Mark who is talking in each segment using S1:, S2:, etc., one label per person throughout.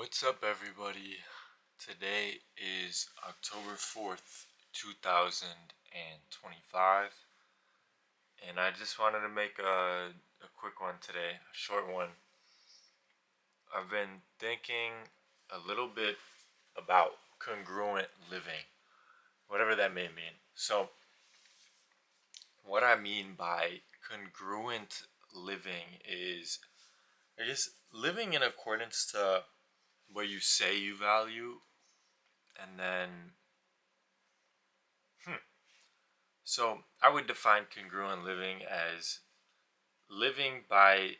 S1: What's up, everybody? Today is October 4th, 2025, and I just wanted to make a quick one today, a short one. I've been thinking a little bit about congruent living, whatever that may mean. So, what I mean by congruent living is, I guess, living in accordance to what you say you value, and then so I would define congruent living as living by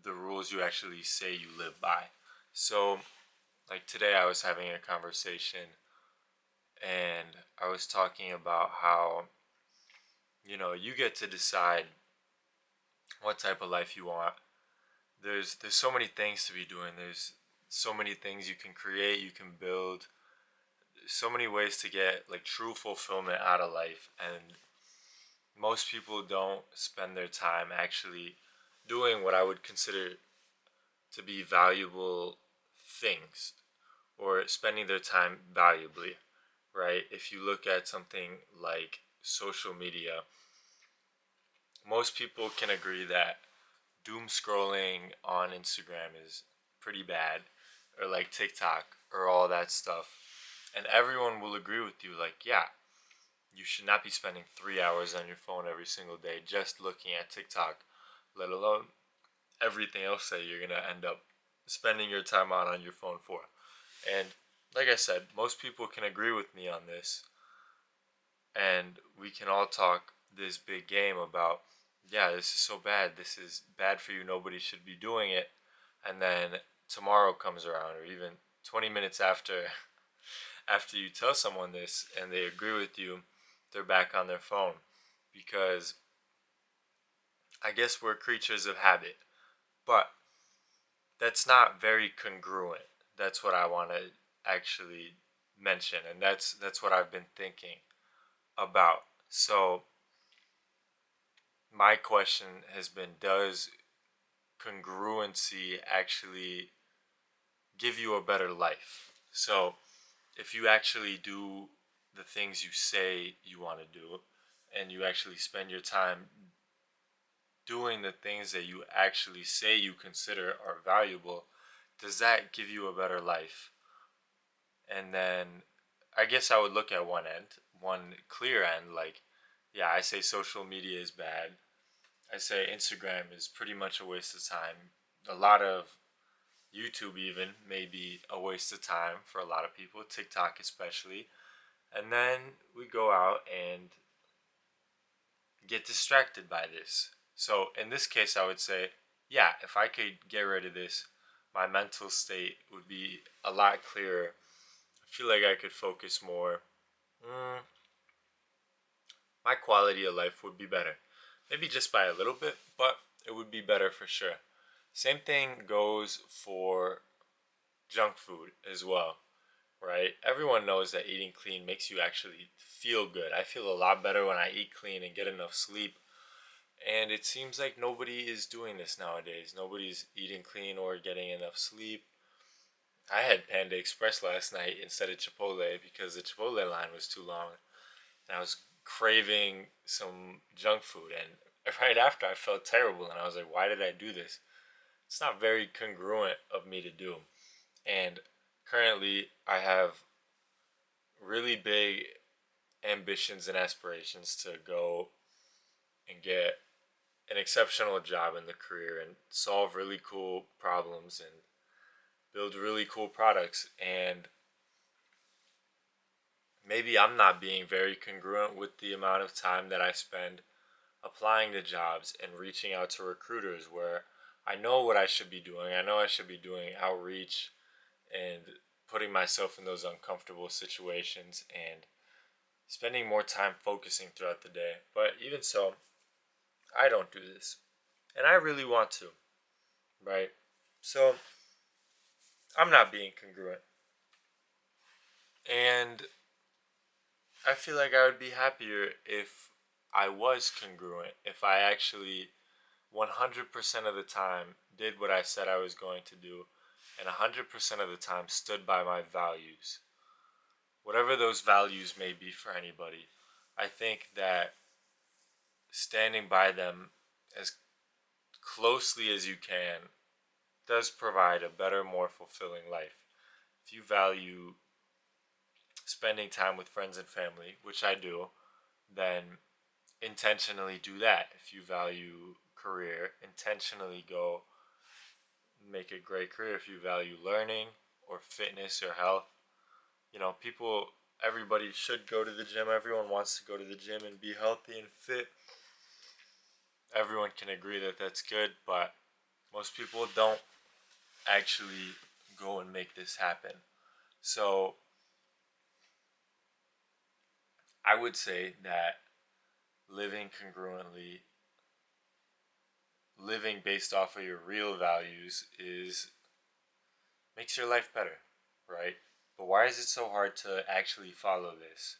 S1: the rules you actually say you live by. So, like today, I was having a conversation and I was talking about how, you get to decide what type of life you want. There's so many things to be doing. There's so many things you can create, you can build, so many ways to get like true fulfillment out of life, and most people don't spend their time actually doing what I would consider to be valuable things, or spending their time valuably, right? If you look at something like social media, most people can agree that doom scrolling on Instagram is pretty bad, or like TikTok, or all that stuff. And everyone will agree with you, like, yeah, you should not be spending 3 hours on your phone every single day just looking at TikTok, let alone everything else that you're going to end up spending your time on your phone for. And like I said, most people can agree with me on this, and we can all talk this big game about, yeah, this is so bad, this is bad for you, nobody should be doing it. And then tomorrow comes around, or even 20 minutes after you tell someone this and they agree with you, they're back on their phone. Because I guess we're creatures of habit, but that's not very congruent. That's what I want to actually mention, and that's what I've been thinking about. So my question has been, does congruency actually give you a better life? So if you actually do the things you say you want to do, and you actually spend your time doing the things that you actually say you consider are valuable, does that give you a better life? And then I guess I would look at one clear end, like, yeah, I say social media is bad. I say Instagram is pretty much a waste of time. A lot of YouTube even may be a waste of time for a lot of people, TikTok especially. And then we go out and get distracted by this. So in this case, I would say, yeah, if I could get rid of this, my mental state would be a lot clearer. I feel like I could focus more. Mm, my quality of life would be better. Maybe just by a little bit, but it would be better for sure. Same thing goes for junk food as well, right? Everyone knows that eating clean makes you actually feel good. I feel a lot better when I eat clean and get enough sleep. And it seems like nobody is doing this nowadays. Nobody's eating clean or getting enough sleep. I had Panda Express last night instead of Chipotle because the Chipotle line was too long. And I was craving some junk food. And right after, I felt terrible. And I was like, why did I do this? It's not very congruent of me to do. And currently, I have really big ambitions and aspirations to go and get an exceptional job in the career and solve really cool problems and build really cool products. And maybe I'm not being very congruent with the amount of time that I spend applying to jobs and reaching out to recruiters, where I know what I should be doing. I know I should be doing outreach and putting myself in those uncomfortable situations and spending more time focusing throughout the day. But even so, I don't do this. And I really want to, right? So I'm not being congruent. And I feel like I would be happier if I was congruent, if I actually 100% of the time did what I said I was going to do, and 100% of the time stood by my values, whatever those values may be for anybody. I think that standing by them as closely as you can does provide a better, more fulfilling life. If you value spending time with friends and family, which I do, then intentionally do that. If you value career, intentionally go make a great career. If you value learning or fitness or health, people, everybody should go to the gym. Everyone wants to go to the gym and be healthy and fit. Everyone can agree that that's good, but most people don't actually go and make this happen. So I would say that living congruently, living based off of your real values is makes your life better, right? But why is it so hard to actually follow this?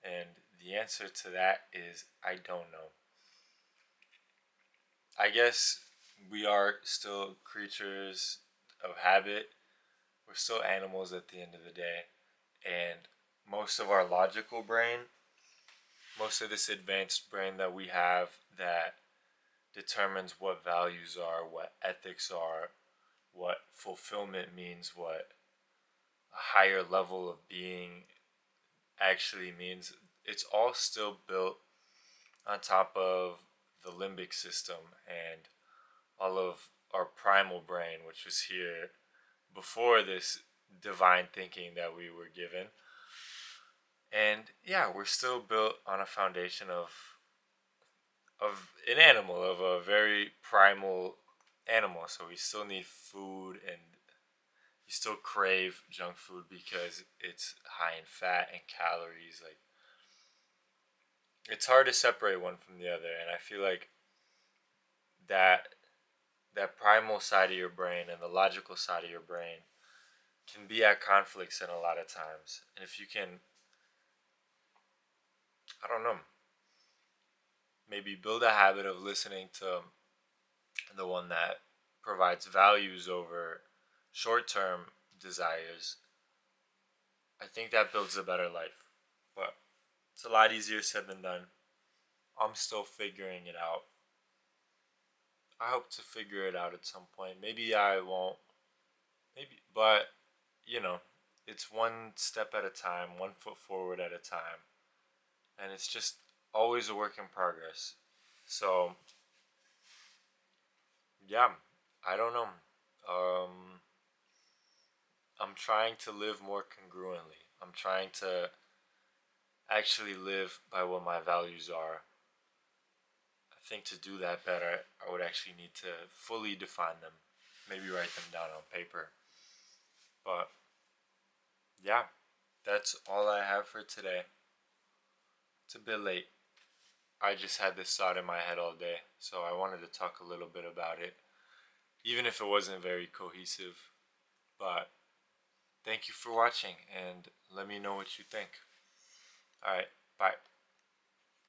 S1: And the answer to that is I don't know. I guess we are still creatures of habit. We're still animals at the end of the day. And most of our logical brain, most of this advanced brain that we have that determines what values are, what ethics are, what fulfillment means, what a higher level of being actually means, it's all still built on top of the limbic system and all of our primal brain, which was here before this divine thinking that we were given. And yeah, we're still built on a foundation of an animal, of a very primal animal. So we still need food, and you still crave junk food because it's high in fat and calories. Like, it's hard to separate one from the other, and I feel like that that primal side of your brain and the logical side of your brain can be at conflicts in a lot of times. And if you can, I don't know, maybe build a habit of listening to the one that provides values over short-term desires, I think that builds a better life. But it's a lot easier said than done. I'm still figuring it out. I hope to figure it out at some point. Maybe I won't. Maybe, but you know, it's one step at a time, one foot forward at a time, and it's just always a work in progress. So yeah, I don't know. Um, I'm trying to live more congruently. I'm trying to actually live by what my values are. I think to do that better, I would actually need to fully define them, maybe write them down on paper. But yeah, that's all I have for today. It's a bit late. I just had this thought in my head all day, so I wanted to talk a little bit about it, even if it wasn't very cohesive. But thank you for watching, and let me know what you think. Alright, bye.